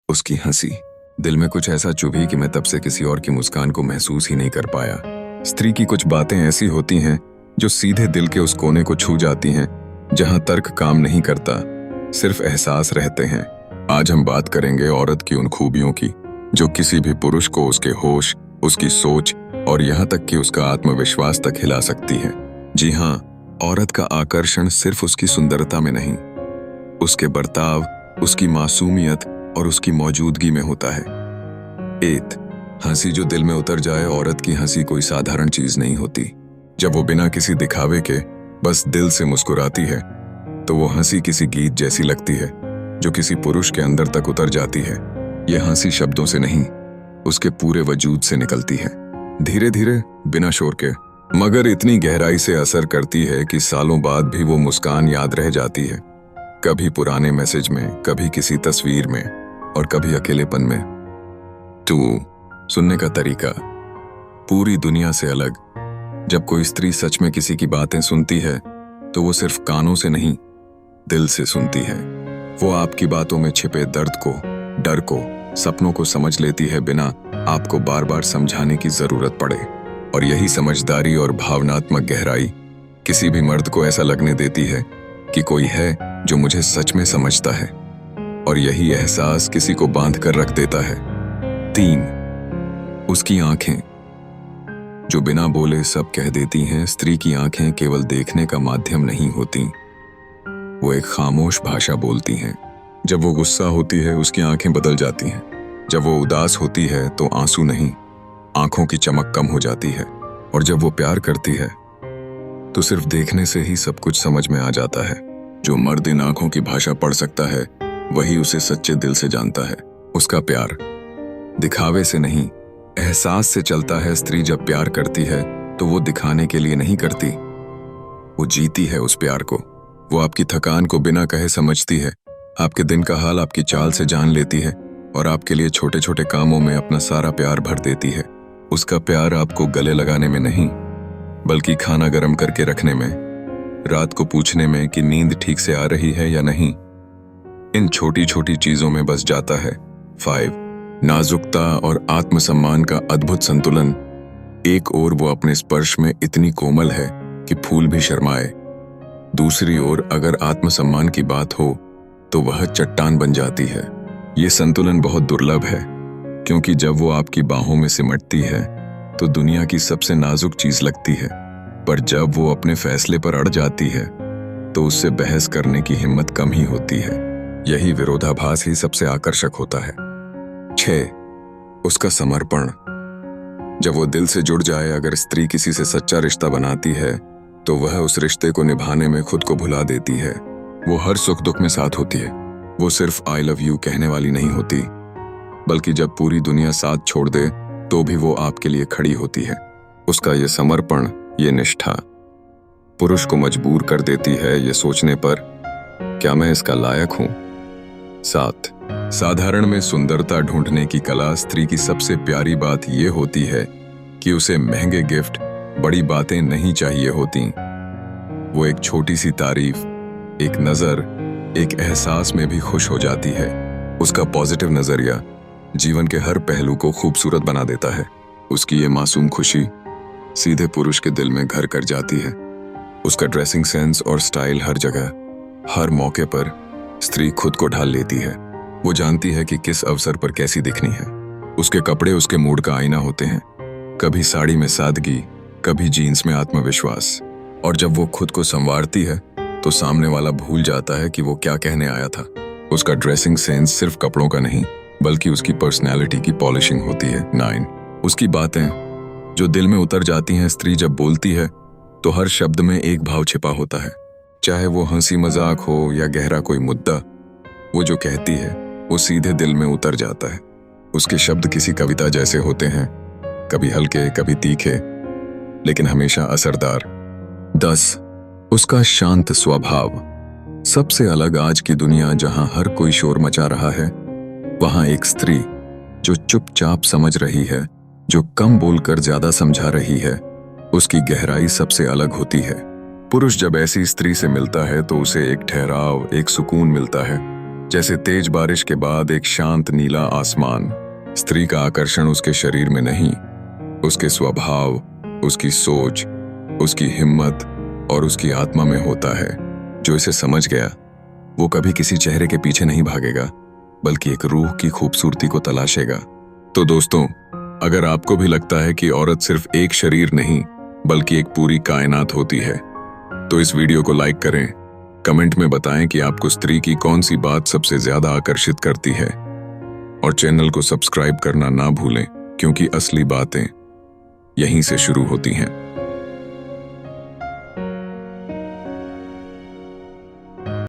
उसकी हंसी। दिल में कुछ ऐसा चुभी कि मैं तब से किसी और की मुस्कान को महसूस ही नहीं कर पाया। स्त्री की कुछ बातें ऐसी होती हैं जो सीधे दिल के उस कोने को छू जाती हैं जहां तर्क काम नहीं करता, सिर्फ एहसास रहते हैं। आज हम बात करेंगे औरत की उन खूबियों की जो किसी भी पुरुष को उसके होश, उसकी सोच और यहाँ तक कि उसका आत्मविश्वास तक हिला सकती है। जी हाँ, औरत का आकर्षण सिर्फ उसकी सुंदरता में नहीं, उसके बर्ताव, उसकी मासूमियत और उसकी मौजूदगी में होता है। हंसी जो दिल में उतर जाए। औरत की हंसी कोई साधारण चीज नहीं होती। जब वो बिना किसी दिखावे के बस दिल से मुस्कुराती है तो वो हंसी किसी गीत जैसी लगती है जो किसी पुरुष के अंदर तक उतर जाती है। यह हंसी शब्दों से नहीं, उसके पूरे वजूद से निकलती है, धीरे धीरे, बिना शोर के, मगर इतनी गहराई से असर करती है कि सालों बाद भी वो मुस्कान याद रह जाती है। कभी पुराने मैसेज में, कभी किसी तस्वीर में और कभी अकेलेपन में। सुनने का तरीका पूरी दुनिया से अलग। जब कोई स्त्री सच में किसी की बातें सुनती है तो वो सिर्फ कानों से नहीं, दिल से सुनती है। वो आपकी बातों में छिपे दर्द को, डर को, सपनों को समझ लेती है बिना आपको बार बार समझाने की जरूरत पड़े। और यही समझदारी और भावनात्मक गहराई किसी भी मर्द को ऐसा लगने देती है कि कोई है जो मुझे सच में समझता है। और यही एहसास किसी को बांध कर रख देता है। उसकी आंखें जो बिना बोले सब कह देती हैं। स्त्री की आंखें केवल देखने का माध्यम नहीं होती, वो एक खामोश भाषा बोलती हैं। जब वो गुस्सा होती है उसकी आंखें बदल जाती हैं। जब वो उदास होती है तो आंसू नहीं, आंखों की चमक कम हो जाती है। और जब वो प्यार करती है तो सिर्फ देखने से ही सब कुछ समझ में आ जाता है। जो मर्द इन आंखों की भाषा पढ़ सकता है वही उसे सच्चे दिल से जानता है। उसका प्यार दिखावे से नहीं, एहसास से चलता है। स्त्री जब प्यार करती है तो वो दिखाने के लिए नहीं करती, वो जीती है उस प्यार को। वो आपकी थकान को बिना कहे समझती है, आपके दिन का हाल आपकी चाल से जान लेती है और आपके लिए छोटे छोटे कामों में अपना सारा प्यार भर देती है। उसका प्यार आपको गले लगाने में नहीं, बल्कि खाना गर्म करके रखने में, रात को पूछने में कि नींद ठीक से आ रही है या नहीं, इन छोटी छोटी चीजों में बस जाता है। नाजुकता और आत्मसम्मान का अद्भुत संतुलन। एक ओर वो अपने स्पर्श में इतनी कोमल है कि फूल भी शर्माए, दूसरी ओर अगर आत्मसम्मान की बात हो तो वह चट्टान बन जाती है। ये संतुलन बहुत दुर्लभ है, क्योंकि जब वो आपकी बाहों में सिमटती है तो दुनिया की सबसे नाजुक चीज लगती है, पर जब वो अपने फैसले पर अड़ जाती है तो उससे बहस करने की हिम्मत कम ही होती है। यही विरोधाभास ही सबसे आकर्षक होता है। उसका समर्पण। जब वो दिल से जुड़ जाए, अगर स्त्री किसी से सच्चा रिश्ता बनाती है तो वह उस रिश्ते को निभाने में खुद को भुला देती है। वो हर सुख दुख में साथ होती है। वो सिर्फ आई लव यू कहने वाली नहीं होती, बल्कि जब पूरी दुनिया साथ छोड़ दे तो भी वो आपके लिए खड़ी होती है। उसका ये समर्पण, ये निष्ठा पुरुष को मजबूर कर देती है ये सोचने पर, क्या मैं इसका लायक हूं? साधारण में सुंदरता ढूंढने की कला। स्त्री की सबसे प्यारी बात यह होती है कि उसे महंगे गिफ्ट, बड़ी बातें नहीं चाहिए होती। वो एक छोटी सी तारीफ, एक नजर, एक एहसास में भी खुश हो जाती है। उसका पॉजिटिव नजरिया जीवन के हर पहलू को खूबसूरत बना देता है। उसकी ये मासूम खुशी सीधे पुरुष के दिल में घर कर जाती है। उसका ड्रेसिंग सेंस और स्टाइल हर जगह, हर मौके पर स्त्री खुद को ढाल लेती है। वो जानती है कि किस अवसर पर कैसी दिखनी है। उसके कपड़े उसके मूड का आईना होते हैं, कभी साड़ी में सादगी, कभी जीन्स में आत्मविश्वास। और जब वो खुद को संवारती है तो सामने वाला भूल जाता है कि वो क्या कहने आया था। उसका ड्रेसिंग सेंस सिर्फ कपड़ों का नहीं, बल्कि उसकी पर्सनैलिटी की पॉलिशिंग होती है। उसकी बातें जो दिल में उतर जाती हैं। स्त्री जब बोलती है तो हर शब्द में एक भाव छिपा होता है, चाहे वो हंसी मजाक हो या गहरा कोई मुद्दा। वो जो कहती है वो सीधे दिल में उतर जाता है। उसके शब्द किसी कविता जैसे होते हैं, कभी हल्के, कभी तीखे, लेकिन हमेशा असरदार। उसका शांत स्वभाव। सबसे अलग आज की दुनिया जहां हर कोई शोर मचा रहा है, वहां एक स्त्री जो चुपचाप समझ रही है, जो कम बोलकर ज्यादा समझा रही है, उसकी गहराई सबसे अलग होती है। पुरुष जब ऐसी स्त्री से मिलता है तो उसे एक ठहराव, एक सुकून मिलता है। जैसे तेज बारिश के बाद एक शांत नीला आसमान। स्त्री का आकर्षण उसके शरीर में नहीं, उसके स्वभाव, उसकी सोच, उसकी हिम्मत और उसकी आत्मा में होता है। जो इसे समझ गया वो कभी किसी चेहरे के पीछे नहीं भागेगा, बल्कि एक रूह की खूबसूरती को तलाशेगा। तो दोस्तों, अगर आपको भी लगता है कि औरत सिर्फ एक शरीर नहीं बल्कि एक पूरी कायनात होती है, तो इस वीडियो को लाइक करें, कमेंट में बताएं कि आपको स्त्री की कौन सी बात सबसे ज्यादा आकर्षित करती है, और चैनल को सब्सक्राइब करना ना भूलें, क्योंकि असली बातें यहीं से शुरू होती हैं।